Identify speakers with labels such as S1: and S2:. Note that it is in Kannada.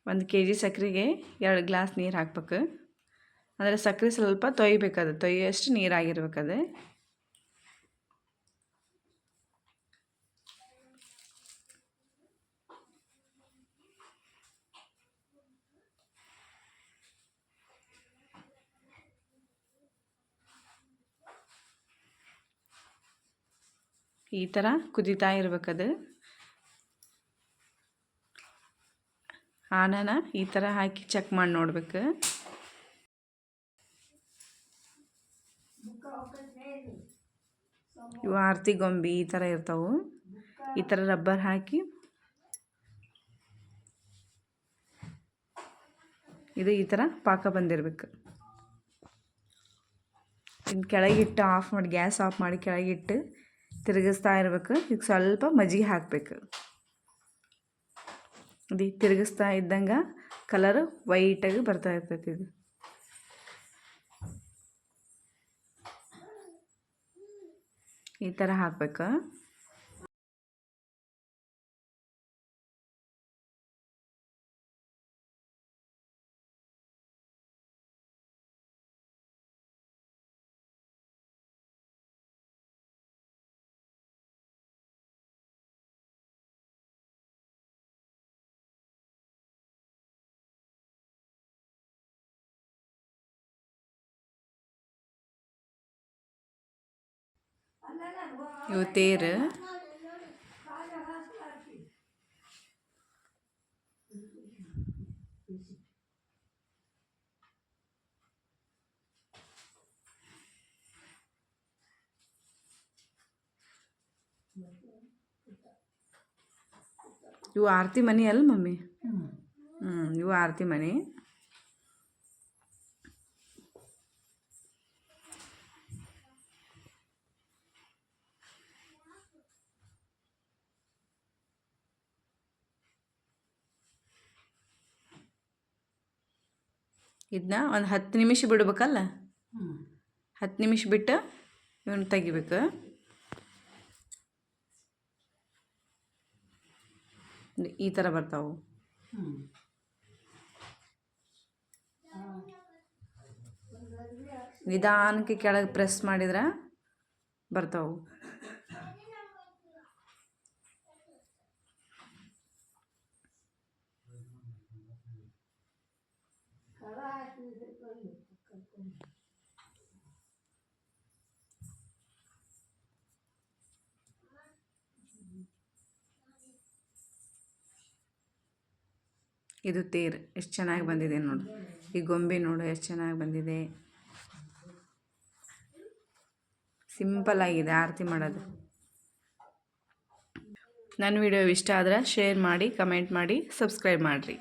S1: 1 kg ಸಕ್ಕರೆಗೆ 2 ಗ್ಲಾಸ್ ನೀರು ಹಾಕ್ಬೇಕು. ಅಂದರೆ ಸಕ್ಕರೆ ಸ್ವಲ್ಪ ತೊಯ್ಬೇಕದು, ತೊಯ್ಯೋಷ್ಟು ನೀರಾಗಿರ್ಬೇಕದು. ಈ ಥರ ಕುದೀತಾ ಇರ್ಬೇಕದು. ಆನನ ಈ ಥರ ಹಾಕಿ ಚೆಕ್ ಮಾಡಿ ನೋಡ್ಬೇಕು. ಇವು ಆರತಿ ಗೊಂಬೆ ಈ ಥರ ಇರ್ತಾವೆ. ಈ ಥರ ರಬ್ಬರ್ ಹಾಕಿ ಇದು ಈ ಥರ ಪಾಕ ಬಂದಿರಬೇಕು. ಇನ್ನು ಕೆಳಗಿಟ್ಟು ಆಫ್ ಮಾಡಿ, ಗ್ಯಾಸ್ ಆಫ್ ಮಾಡಿ ಕೆಳಗಿಟ್ಟು ತಿರುಗಿಸ್ತಾ ಇರಬೇಕು. ಈಗ ಸ್ವಲ್ಪ ಮಜ್ಜಿಗೆ ಹಾಕಬೇಕು. ಇದು ತಿರುಗಿಸ್ತಾ ಇದ್ದಂಗೆ ಕಲರು ವೈಟಾಗಿ ಬರ್ತಾ ಇರ್ತೈತಿ. ಇದು ಈ ಥರ ಹಾಕ್ಬೇಕು. ಇವು ತೇರು. ಇವು ಆರತಿ ಮನೆ ಅಲ್ಲ ಮಮ್ಮಿ? ಇವು ಆರತಿ ಮನೆ. ಇದನ್ನ ಒಂದು 10 ನಿಮಿಷ ಬಿಡ್ಬೇಕಲ್ಲ. 10 ನಿಮಿಷ ಬಿಟ್ಟು ಇವನ್ನ ತೆಗಿಬೇಕು. ಈ ಥರ ಬರ್ತಾವೆ. ನಿಧಾನಕ್ಕೆ ಕೆಳಗೆ ಪ್ರೆಸ್ ಮಾಡಿದ್ರೆ ಬರ್ತಾವೆ. ಇದು ತೇರು ಎಷ್ಟು ಚೆನ್ನಾಗಿ ಬಂದಿದೆ ನೋಡು. ಈ ಗೊಂಬೆ ನೋಡು ಎಷ್ಟು ಚೆನ್ನಾಗಿ ಬಂದಿದೆ. ಸಿಂಪಲ್ ಆಗಿದೆ ಆರತಿ ಮಾಡೋದು. ನನ್ನ ವಿಡಿಯೋ ಇಷ್ಟ ಆದರೆ ಶೇರ್ ಮಾಡಿ, ಕಮೆಂಟ್ ಮಾಡಿ, ಸಬ್ಸ್ಕ್ರೈಬ್ ಮಾಡಿರಿ.